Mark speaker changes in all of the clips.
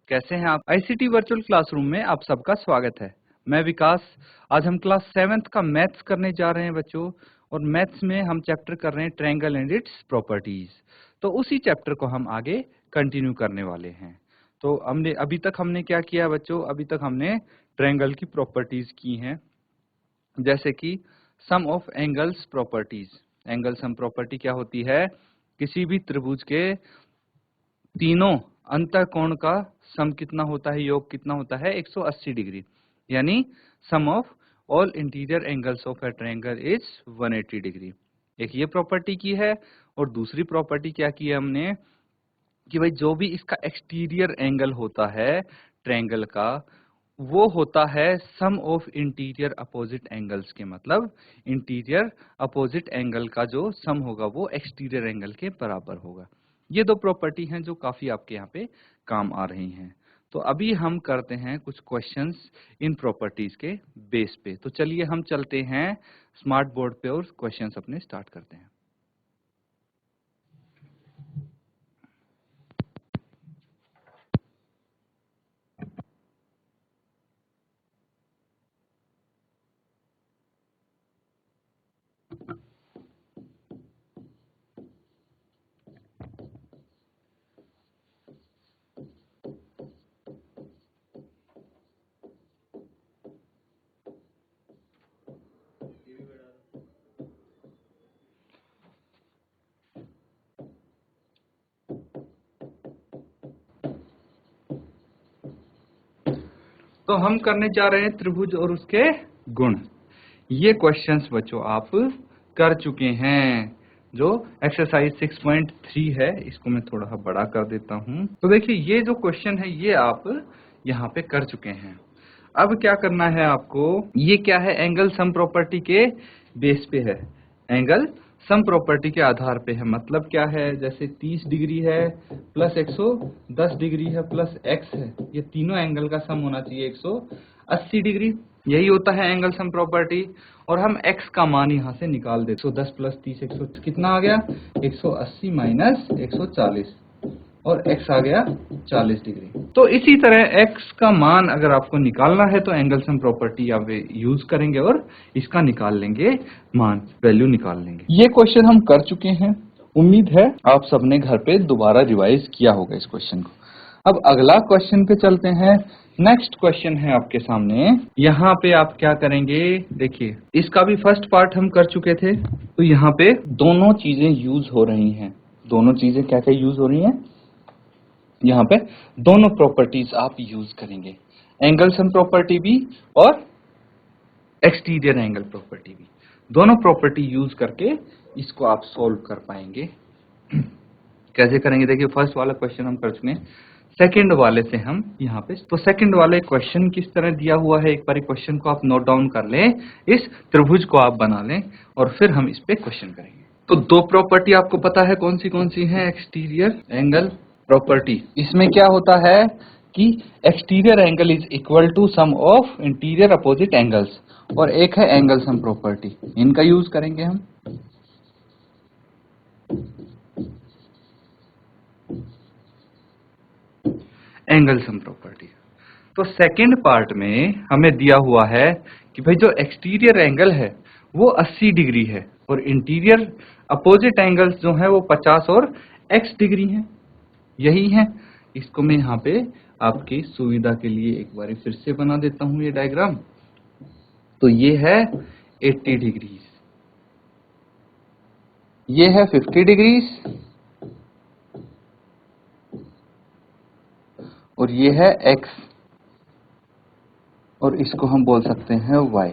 Speaker 1: कैसे हैं आप? आईसीटी वर्चुअल क्लासरूम में आप सबका स्वागत है। मैं विकास। आज हम क्लास 7th का मैथ्स करने जा रहे हैं बच्चों, और मैथ्स में हम चैप्टर कर रहे हैं ट्रायंगल एंड इट्स प्रॉपर्टीज। तो उसी चैप्टर को हम आगे कंटिन्यू करने वाले हैं। तो अभी तक हमने क्या किया बच्चों? अभी तक हमने ट्रायंगल की प्रॉपर्टीज की हैं, जैसे कि sum of angles properties. Angle sum property क्या होती है? किसी भी त्रिभुज के तीनों अंतःकोण का सम कितना होता है, योग कितना होता है? 180 डिग्री, यानी sum of all interior angles of a triangle is 180 degree. एक ये प्रॉपर्टी की है, और दूसरी प्रॉपर्टी क्या की है हमने कि भाई जो भी इसका एक्सटीरियर एंगल होता है ट्रायंगल का, वो होता है सम ऑफ इंटीरियर अपोजिट एंगल्स के। मतलब इंटीरियर अपोजिट एंगल का जो सम होगा वो एक्सटीरियर एंगल के बराबर होगा। ये दो प्रॉपर्टी हैं जो काफी आपके यहाँ पे काम आ रही हैं। तो अभी हम करते हैं कुछ क्वेश्चंस इन प्रॉपर्टीज के बेस पे। तो चलिए हम चलते हैं स्मार्ट बोर्ड पे और क्वेश्चंस अपने स्टार्ट करते हैं। तो हम करने जा रहे हैं त्रिभुज और उसके गुण। ये क्वेश्चंस बच्चों आप कर चुके हैं, जो एक्सरसाइज 6.3 है। इसको मैं थोड़ा बड़ा कर देता हूं। तो देखिए ये जो क्वेश्चन है ये आप यहाँ पे कर चुके हैं। अब क्या करना है आपको? ये क्या है? एंगल सम प्रॉपर्टी के बेस पे है। एंगल सम प्रॉपर्टी के आधार पे है। मतलब क्या है? जैसे 30 डिग्री है प्लस 110 डिग्री है प्लस x है, ये तीनों एंगल का सम होना चाहिए 180 डिग्री। यही होता है एंगल सम प्रॉपर्टी। और हम x का मान यहाँ से निकाल दे। 110 प्लस 30 100 कितना आ गया? 180 माइनस 140, और x आ गया 40 डिग्री। तो इसी तरह x का मान अगर आपको निकालना है तो एंगल सम प्रॉपर्टी आप यूज करेंगे और इसका निकाल लेंगे मान, वैल्यू निकाल लेंगे। ये क्वेश्चन हम कर चुके हैं। उम्मीद है आप सबने घर पे दोबारा रिवाइज किया होगा इस क्वेश्चन को। अब अगला क्वेश्चन पे चलते हैं। नेक्स्ट क्वेश्चन है आपके सामने। यहाँ पे आप क्या करेंगे? देखिए इसका भी फर्स्ट पार्ट हम कर चुके थे। तो यहाँ पे दोनों चीजें यूज हो रही हैं। दोनों चीजें क्या क्या यूज हो रही हैं? यहाँ पे दोनों प्रॉपर्टीज आप यूज करेंगे, एंगल सम प्रॉपर्टी भी और एक्सटीरियर एंगल प्रॉपर्टी भी। दोनों प्रॉपर्टी यूज करके इसको आप सोल्व कर पाएंगे। कैसे करेंगे? देखिए फर्स्ट वाला क्वेश्चन हम कर चुके हैं, सेकंड वाले से हम यहाँ पे। तो सेकंड वाले क्वेश्चन किस तरह दिया हुआ है, एक बार क्वेश्चन को आप नोट डाउन कर लें, इस त्रिभुज को आप बना लें, और फिर हम इस पे क्वेश्चन करेंगे। तो दो प्रॉपर्टी आपको पता है कौन सी है? Exterior angle property. इसमें क्या होता है कि exterior angle is equal to sum of interior opposite angles, और एक है एंगल सम प्रॉपर्टी। इनका यूज करेंगे हम। Angle sum property. तो सेकंड पार्ट में हमें दिया हुआ है कि भाई जो एक्सटीरियर एंगल है वो 80 डिग्री है, और इंटीरियर अपोजिट एंगल्स जो है वो 50 और x डिग्री है। यही है। इसको मैं यहाँ पे आपकी सुविधा के लिए एक बार फिर से बना देता हूं ये डायग्राम। तो ये है 80 डिग्रीज, ये है 50 डिग्रीज, और ये है x, और इसको हम बोल सकते हैं y।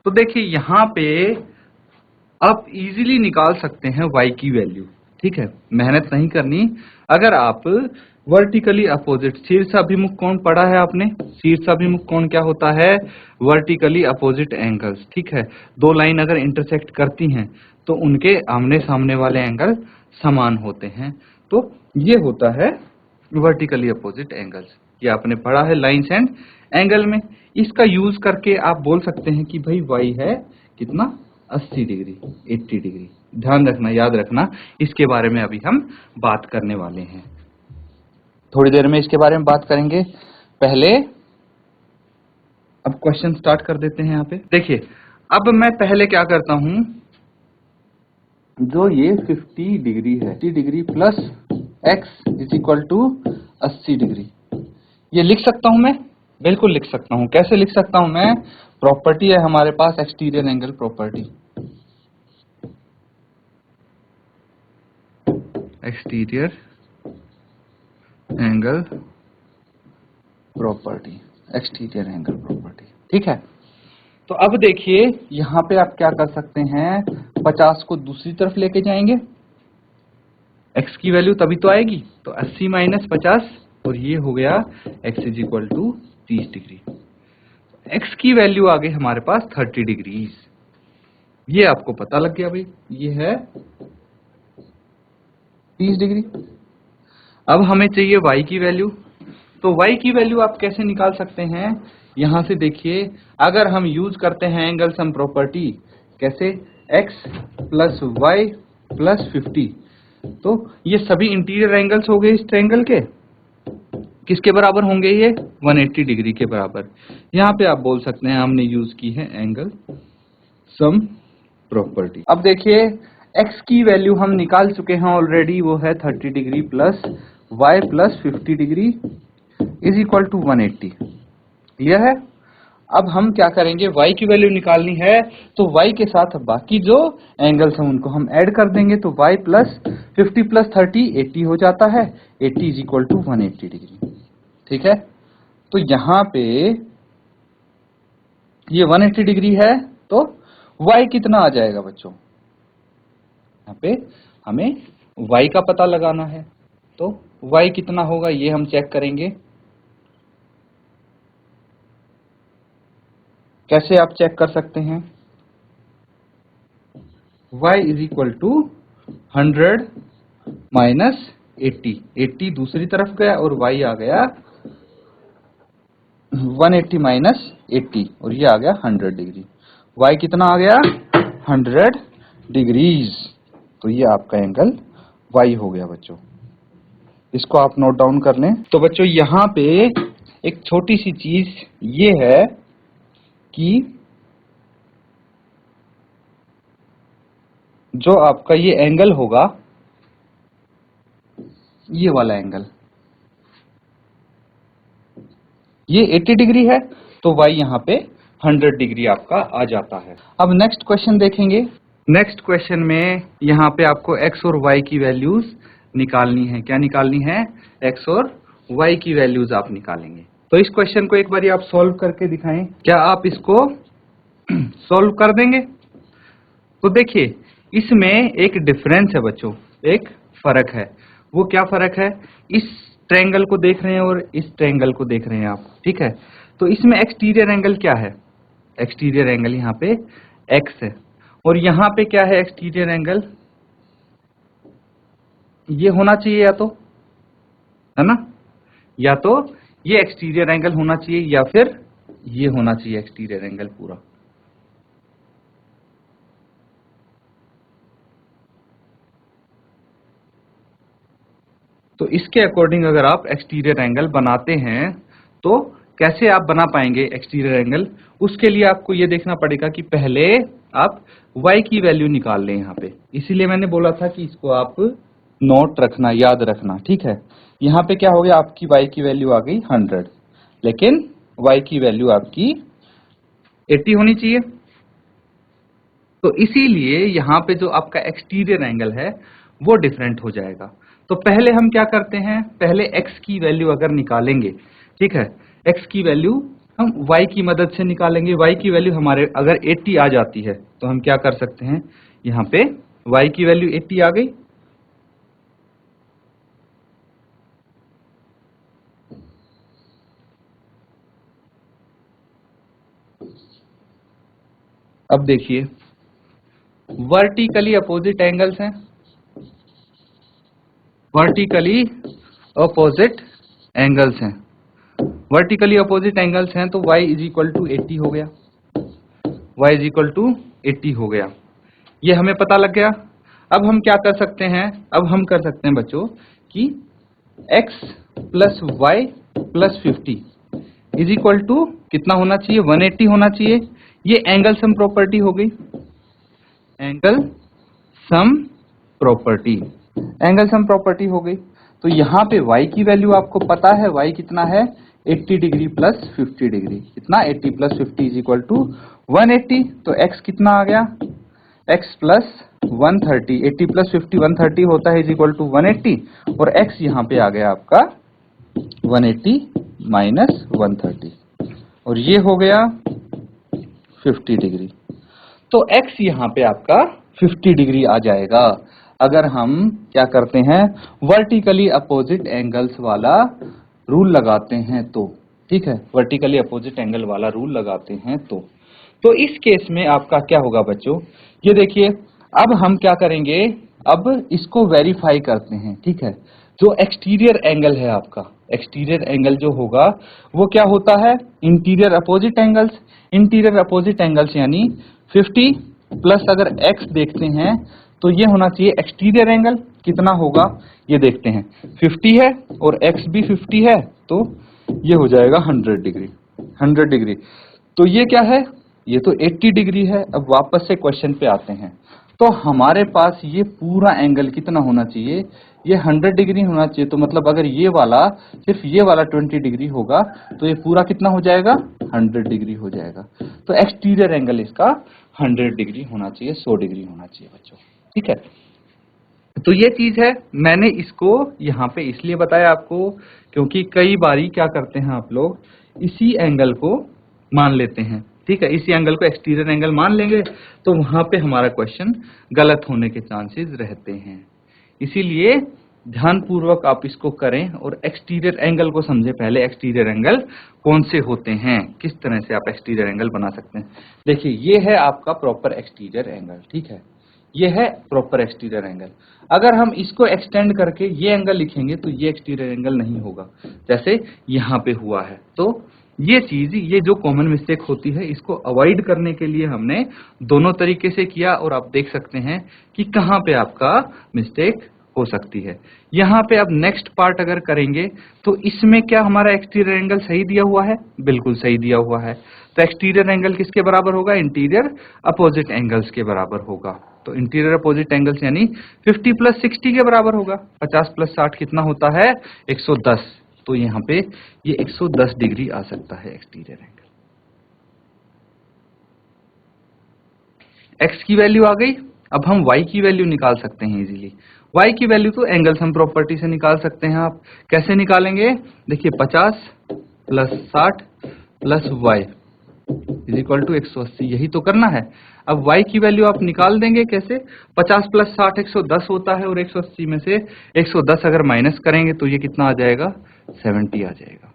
Speaker 1: तो देखिए यहाँ पे आप इजीली निकाल सकते हैं y की वैल्यू। ठीक है, मेहनत नहीं करनी। अगर आप वर्टिकली अपोजिट, शीर्षाभिमुख कोण पढ़ा है आपने? शीर्षाभिमुख कोण क्या होता है? Vertically opposite angles. ठीक है, दो लाइन अगर इंटरसेक्ट करती हैं तो उनके आमने सामने वाले एंगल समान होते हैं। तो ये होता है वर्टिकली अपोजिट एंगल्स। ये आपने पढ़ा है लाइंस एंड एंगल में। इसका यूज करके आप बोल सकते हैं कि भाई y है कितना? 80 डिग्री, 80 डिग्री। ध्यान रखना, याद रखना, इसके बारे में अभी हम बात करने वाले हैं। थोड़ी देर में इसके बारे में बात करेंगे। पहले अब क्वेश्चन स्टार्ट कर देते हैं। यहाँ पे देखिए, अब मैं पहले क्या करता हूं, जो ये 50 डिग्री है, 50 degree plus x is equal to 80 degree, ये लिख सकता हूं मैं, बिल्कुल लिख सकता हूं। कैसे लिख सकता हूं मैं? प्रॉपर्टी है हमारे पास exterior angle property, exterior angle property, exterior angle property, ठीक है। तो अब देखिए यहां पे आप क्या कर सकते हैं, 50 को दूसरी तरफ लेके जाएंगे, x की वैल्यू तभी तो आएगी, तो 80 माइनस 50, और ये हो गया x is equal to 30 degree. x की वैल्यू आ गई हमारे पास 30 डिग्री, ये आपको पता लग गया भाई, ये है 30 डिग्री। अब हमें चाहिए y की वैल्यू, तो y की वैल्यू आप कैसे निकाल सकते हैं? यहां से देखिए, अगर हम यूज करते हैं एंगल सम प्रॉपर्टी, कैसे, x प्लस वाई प्लस 50, तो ये सभी इंटीरियर एंगल्स हो गए इस ट्रायंगल के, किसके बराबर होंगे? ये 180 डिग्री के बराबर। यहां पे आप बोल सकते हैं हमने यूज की है एंगल सम प्रॉपर्टी। अब देखिए x की वैल्यू हम निकाल चुके हैं ऑलरेडी, वो है 30 degree plus y plus 50 degree is equal to 180, clear है। अब हम क्या करेंगे, y की वैल्यू निकालनी है, तो y के साथ बाकी जो एंगल्स हैं उनको हम ऐड कर देंगे, तो y प्लस 50 प्लस 30 80 हो जाता है, 80 इज इक्वल टू 180 डिग्री, ठीक है। तो यहां पे ये 180 डिग्री है, तो y कितना आ जाएगा बच्चों? यहाँ पे हमें y का पता लगाना है, तो y कितना होगा ये हम चेक करेंगे। कैसे आप चेक कर सकते हैं? y is equal to 100 minus 80, 80 दूसरी तरफ गया और y आ गया 180 माइनस 80, और ये आ गया 100 डिग्री। y कितना आ गया? 100 डिग्रीज, तो ये आपका एंगल y हो गया बच्चों। इसको आप नोट डाउन कर लें। तो बच्चों यहां पे एक छोटी सी चीज ये है कि जो आपका ये एंगल होगा, ये वाला एंगल, ये 80 डिग्री है, तो y यहां पे 100 डिग्री आपका आ जाता है। अब नेक्स्ट क्वेश्चन देखेंगे। नेक्स्ट क्वेश्चन में यहां पे आपको x और y की वैल्यूज निकालनी है। क्या निकालनी है? x और y की वैल्यूज आप निकालेंगे। तो इस क्वेश्चन को एक बार आप सॉल्व करके दिखाएं। क्या आप इसको सॉल्व कर देंगे? तो देखिए इसमें एक डिफरेंस है बच्चों, एक फर्क है। वो क्या फर्क है? इस ट्रायंगल को देख रहे हैं और इस ट्रायंगल को देख रहे हैं आप, ठीक है। तो इसमें एक्सटीरियर एंगल क्या है? एक्सटीरियर एंगल यहाँ पे x है, और यहाँ पे क्या है एक्सटीरियर एंगल? ये होना चाहिए या तो, है ना, या तो ये एक्सटीरियर एंगल होना चाहिए या फिर ये होना चाहिए एक्सटीरियर एंगल पूरा। तो इसके अकॉर्डिंग अगर आप एक्सटीरियर एंगल बनाते हैं तो कैसे आप बना पाएंगे एक्सटीरियर एंगल? उसके लिए आपको ये देखना पड़ेगा कि पहले आप y की वैल्यू निकाल लें यहाँ पे। इसीलिए मैंने बोला था कि इसको आप नोट रखना, याद रखना, ठीक है। यहाँ पे क्या हो गया, आपकी y की वैल्यू आ गई 100, लेकिन y की वैल्यू आपकी 80 होनी चाहिए। तो इसीलिए यहाँ पे जो आपका एक्सटीरियर एंगल है वो डिफरेंट हो जाएगा। तो पहले हम क्या करते हैं, पहले x की वैल्यू अगर निकालेंगे, ठीक है, x की वैल्यू हम y की मदद से निकालेंगे। y की वैल्यू हमारे अगर 80 आ जाती है तो हम क्या कर सकते हैं, यहाँ पे y की वैल्यू 80 आ गई, अब देखिए वर्टिकली अपोजिट एंगल्स हैं, वर्टिकली अपोजिट एंगल्स हैं, वर्टिकली अपोजिट एंगल्स हैं, तो y इज इक्वल टू 80 हो गया, y इज इक्वल टू 80 हो गया, ये हमें पता लग गया। अब हम क्या कर सकते हैं, अब हम कर सकते हैं बच्चों कि x plus y plus 50 is equal to कितना होना चाहिए? 180 होना चाहिए। ये एंगल सम प्रॉपर्टी हो गई, angle sum property, angle sum property हो गई। तो यहां पे y की वैल्यू आपको पता है, y कितना है? 80 डिग्री प्लस 50 डिग्री, कितना? 80 प्लस 50 इज इक्वल टू 180। तो x कितना आ गया? x प्लस 130, 80 प्लस 50 130 होता है, इज इक्वल टू 180, और x यहां पे आ गया आपका 180 माइनस 130, और ये हो गया 50 डिग्री। तो x यहां पे आपका 50 डिग्री आ जाएगा अगर हम क्या करते हैं? वर्टिकली अपोजिट एंगल्स वाला रूल लगाते हैं तो, ठीक है, वर्टिकली अपोजिट एंगल वाला रूल लगाते हैं तो इस केस में आपका क्या होगा बच्चों? ये देखिए, अब हम क्या करेंगे? अब इसको वेरीफाई करते हैं, ठीक है। जो एक्सटीरियर एंगल है आपका, एक्सटीरियर एंगल जो होगा वो क्या होता है? Interior opposite angles. Interior opposite angles यानी 50 प्लस अगर x देखते हैं तो ये होना चाहिए एक्सटीरियर एंगल। कितना होगा ये देखते हैं, 50 है और x भी 50 है, तो ये हो जाएगा 100 डिग्री, 100 डिग्री। तो ये क्या है? ये तो 80 डिग्री है। अब वापस से क्वेश्चन पे आते हैं, तो हमारे पास ये पूरा एंगल कितना होना चाहिए? ये 100 डिग्री होना चाहिए। तो मतलब अगर ये वाला, सिर्फ ये वाला 20 डिग्री होगा तो ये पूरा कितना हो जाएगा? 100 डिग्री हो जाएगा। तो एक्सटीरियर एंगल इसका 100 डिग्री होना चाहिए, 100 डिग्री होना चाहिए बच्चों, ठीक है। तो ये चीज है, मैंने इसको यहाँ पे इसलिए बताया आपको क्योंकि कई बारी क्या करते हैं आप लोग, इसी एंगल को मान लेते हैं, ठीक है, इसी एंगल को एक्सटीरियर एंगल मान लेंगे, तो वहां पे हमारा क्वेश्चन गलत होने के चांसेस रहते हैं। इसीलिए ध्यानपूर्वक आप इसको करें और एक्सटीरियर एंगल को समझे पहले, एक्सटीरियर एंगल कौन से होते हैं, किस तरह से आप एक्सटीरियर एंगल बना सकते हैं। देखिए, ये है आपका प्रॉपर एक्सटीरियर एंगल, ठीक है, ये है प्रॉपर एक्सटीरियर एंगल। अगर हम इसको एक्सटेंड करके ये एंगल लिखेंगे तो ये एक्सटीरियर एंगल नहीं होगा, जैसे यहां पे हुआ है। तो ये चीज, ये जो कॉमन मिस्टेक होती है, इसको अवॉइड करने के लिए हमने दोनों तरीके से किया, और आप देख सकते हैं कि कहां पे आपका मिस्टेक हो सकती है। यहां पे अब नेक्स्ट पार्ट अगर करेंगे तो इसमें क्या हमारा एक्सटीरियर एंगल सही दिया हुआ है? बिल्कुल सही दिया हुआ है। तो एक्सटीरियर एंगल किसके बराबर होगा? इंटीरियर अपोजिट एंगल्स के बराबर होगा। तो इंटीरियर अपोजिट एंगल्स यानी 50 प्लस 60 के बराबर होगा। 50 प्लस 60 कितना होता है? 110। तो यहाँ पे ये 110 डिग्री आ सकता है एक्सटीरियर एंगल। एक्स की वैल्यू आ गई। अब हम y की वैल्यू निकाल सकते हैं इजीली। y की वैल्यू तो एंगल सम प्रॉपर्टी से निकाल सकते हैं आप। कैसे निकालेंगे? देखिए, 50 plus 60 plus y is equal to 180, यही तो करना है। अब y की वैल्यू आप निकाल देंगे कैसे? 50 प्लस 60 110 होता है, और 180 में से 110 अगर माइनस करेंगे तो ये कितना आ जाएगा? 70 आ जाएगा।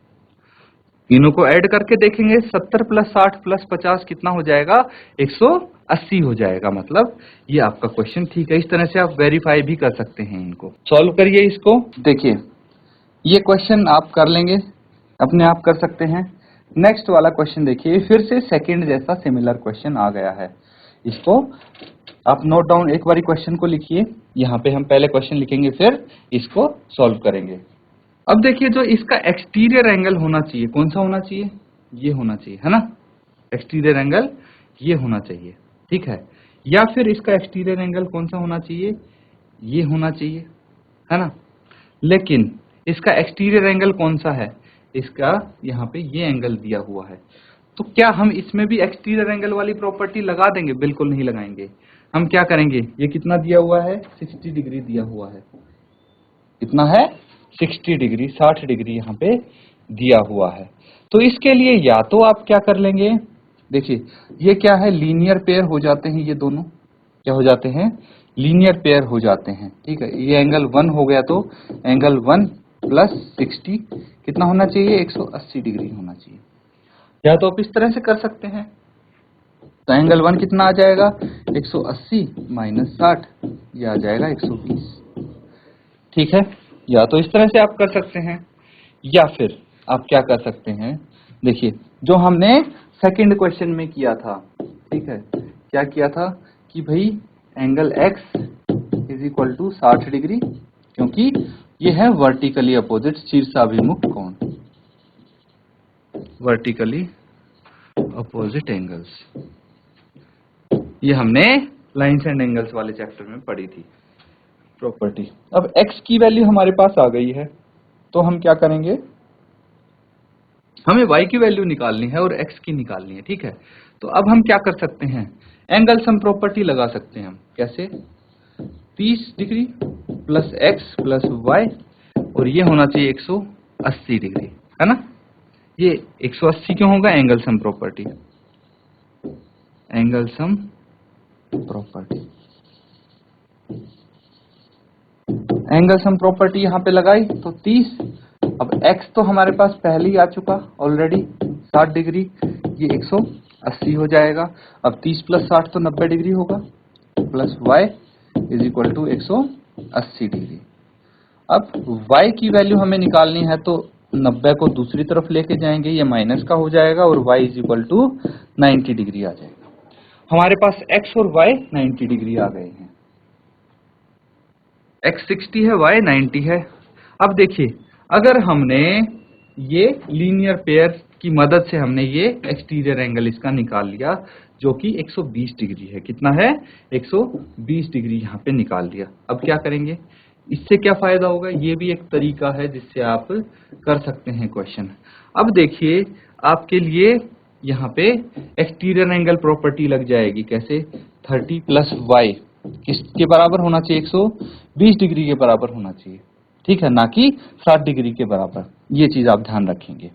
Speaker 1: तीनों को ऐड करके देखेंगे, 70 प्लस 60 प्लस 50 कितना हो जाएगा? 180 हो जाएगा। मतलब ये आपका क्वेश्चन ठीक है। इस तरह से आप वेरीफाई भी कर सकते हैं। इनको सॉल्व करिए। इसको देखिए, ये क्वेश्चन आप कर लेंगे, अपने आप कर सकते हैं। नेक्स्ट वाला क्वेश्चन देखिए, फिर से सेकंड जैसा सिमिलर क्वेश्चन आ गया है। इसको आप नोट डाउन एक बारी क्वेश्चन को लिखिए। यहाँ पे हम पहले क्वेश्चन लिखेंगे, फिर इसको सॉल्व करेंगे। अब देखिए, जो इसका एक्सटीरियर एंगल होना चाहिए, कौन सा होना चाहिए? ये होना चाहिए, है ना। एक्सटीरियर एंगल ये होना चाहिए, ठीक है। या फिर इसका एक्सटीरियर एंगल कौन सा होना चाहिए? ये होना चाहिए, है ना। लेकिन इसका एक्सटीरियर एंगल कौन सा है? इसका यहाँ पे ये एंगल दिया हुआ है। तो क्या हम इसमें भी एक्सटीरियर एंगल वाली प्रॉपर्टी लगा देंगे? बिल्कुल नहीं लगाएंगे। हम क्या करेंगे? ये कितना दिया हुआ है? 60 डिग्री दिया हुआ है। कितना है? 60 डिग्री, 60 डिग्री यहाँ पे दिया हुआ है। तो इसके लिए या तो आप क्या कर लेंगे? देखिए, ये क्या है? लीनियर पेयर हो जाते हैं। ये दोनों क्या हो जाते हैं? लीनियर पेयर हो जाते हैं, ठीक है। ये एंगल 1 हो गया, तो एंगल 1 प्लस 60 कितना होना चाहिए? 180 डिग्री होना चाहिए। या तो आप इस तरह से कर सकते हैं। तो एंगल 1 कितना आ जाएगा? 180 माइनस 60, ये आ जाएगा 120, ठीक है। या तो इस तरह से आप कर सकते हैं, या फिर आप क्या कर सकते हैं? देखिए, जो हमने सेकंड क्वेश्चन में किया था, ठीक है, क्या किया था कि भाई angle x is equal to 60 degree, क्योंकि ये है वर्टिकली अपोजिट शीर्षाभिमुख कोण, वर्टिकली अपोजिट एंगल्स। ये हमने लाइंस एंड एंगल्स वाले चैप्टर में पढ़ी थी प्रॉपर्टी। अब x की वैल्यू हमारे पास आ गई है, तो हम क्या करेंगे, हमें y की वैल्यू निकालनी है और x की निकालनी है, ठीक है। तो अब हम क्या कर सकते हैं, एंगल सम प्रॉपर्टी लगा सकते हैं हम। कैसे, 30 degree plus x plus y, और ये होना चाहिए 180 डिग्री, है ना। ये 180 क्यों होगा, angle sum property, angle sum property, angle sum property यहां पे लगाई तो 30। अब x तो हमारे पास पहले ही आ चुका ऑलरेडी 60 डिग्री, ये 180 हो जाएगा। अब 30 प्लस 60 तो 90 डिग्री होगा, plus y is equal to 180 degree. अब y की वैल्यू हमें निकालनी है, तो 90 को दूसरी तरफ लेके जाएंगे, ये माइनस का हो जाएगा और y is equal to 90 degree आ जाएगा। हमारे पास x और y 90 डिग्री आ गए हैं, x 60 है, y 90 है। अब देखिए, अगर हमने ये लीनियर पेयर की मदद से हमने ये एक्सटीरियर एंगल इसका निकाल लिया, जो कि 120 डिग्री है, कितना है, 120 डिग्री यहाँ पे निकाल लिया। अब क्या करेंगे, इससे क्या फायदा होगा, ये भी एक तरीका है जिससे आप कर सकते हैं क्वेश्चन। अब देखिए, आपके लिए यहाँ पे एक्सटीरियर एंगल प्रॉपर्टी लग जाएगी। कैसे, 30 प्लस y किसके बराबर होना चाहिए, 120 डिग्री के बराबर होना चाहिए, ठीक है, ना कि 60 डिग्री के बराबर। ये चीज आप ध्यान रखेंगे,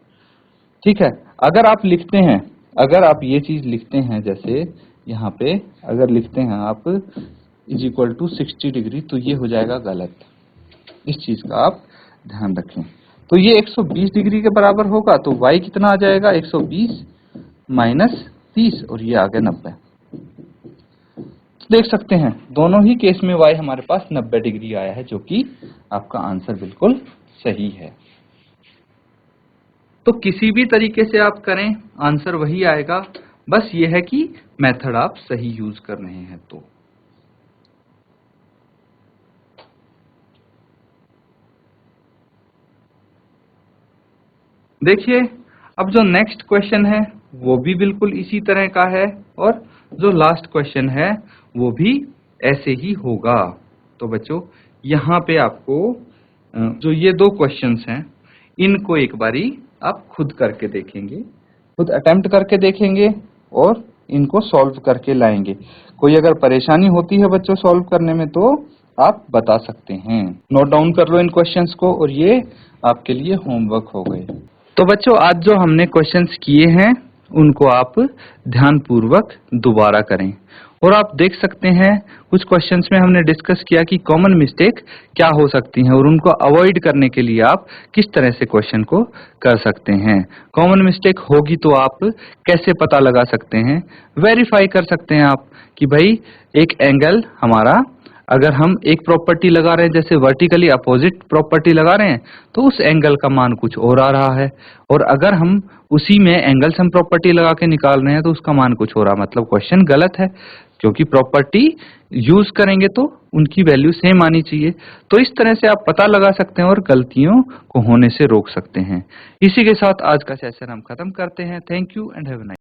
Speaker 1: ठीक है। अगर आप लिखते हैं, अगर आप ये चीज लिखते हैं, जैसे यहाँ पे अगर लिखते हैं आप इज इक्वल टू 60 डिग्री, तो ये हो जाएगा गलत। इस चीज का आप ध्यान रखें। तो ये 120 डिग्री के बराबर होगा, तो y कितना आ जाएगा, 120 माइनस 30, और ये आ गया 90। देख सकते हैं दोनों ही केस में y हमारे पास 90 डिग्री आया है, जो कि आपका आंसर बिल्कुल सही है। तो किसी भी तरीके से आप करें, आंसर वही आएगा, बस ये है कि मेथड आप सही यूज कर रहे हैं। तो देखिए, अब जो नेक्स्ट क्वेश्चन है वो भी बिल्कुल इसी तरह का है, और जो लास्ट क्वेश्चन है वो भी ऐसे ही होगा। तो बच्चों, यहाँ पे आपको जो ये दो क्वेश्चंस हैं, इनको एक बारी आप खुद करके देखेंगे, खुद अटेम्प्ट करके देखेंगे और इनको सॉल्व करके लाएंगे। कोई अगर परेशानी होती है बच्चों सॉल्व करने में, तो आप बता सकते हैं। नोट डाउन कर लो इन क्वेश्चंस को, और ये आपके लिए होमवर्क हो गए। तो बच्चों, आज जो हमने क्वेश्चंस किए हैं उनको आप ध्यानपूर्वक दोबारा करें, और आप देख सकते हैं कुछ क्वेश्चंस में हमने डिस्कस किया कि कॉमन मिस्टेक क्या हो सकती हैं, और उनको अवॉइड करने के लिए आप किस तरह से क्वेश्चन को कर सकते हैं। कॉमन मिस्टेक होगी तो आप कैसे पता लगा सकते हैं, वेरीफाई कर सकते हैं आप कि भाई एक एंगल हमारा, अगर हम एक प्रॉपर्टी लगा रहे हैं, जैसे वर्टिकली अपोजिट प्रॉपर्टी लगा रहे हैं, तो उस एंगल का मान कुछ और आ रहा है, और अगर हम उसी में एंगल सम प्रॉपर्टी लगा के निकाल रहे हैं तो उसका मान कुछ हो रहा, मतलब क्वेश्चन गलत है, क्योंकि प्रॉपर्टी यूज करेंगे तो उनकी वैल्यू सेम आनी चाहिए। तो इस तरह से आप पता लगा सकते हैं और गलतियों को होने से रोक सकते हैं। इसी के साथ आज का सेशन हम खत्म करते हैं। Thank you and have a nice day.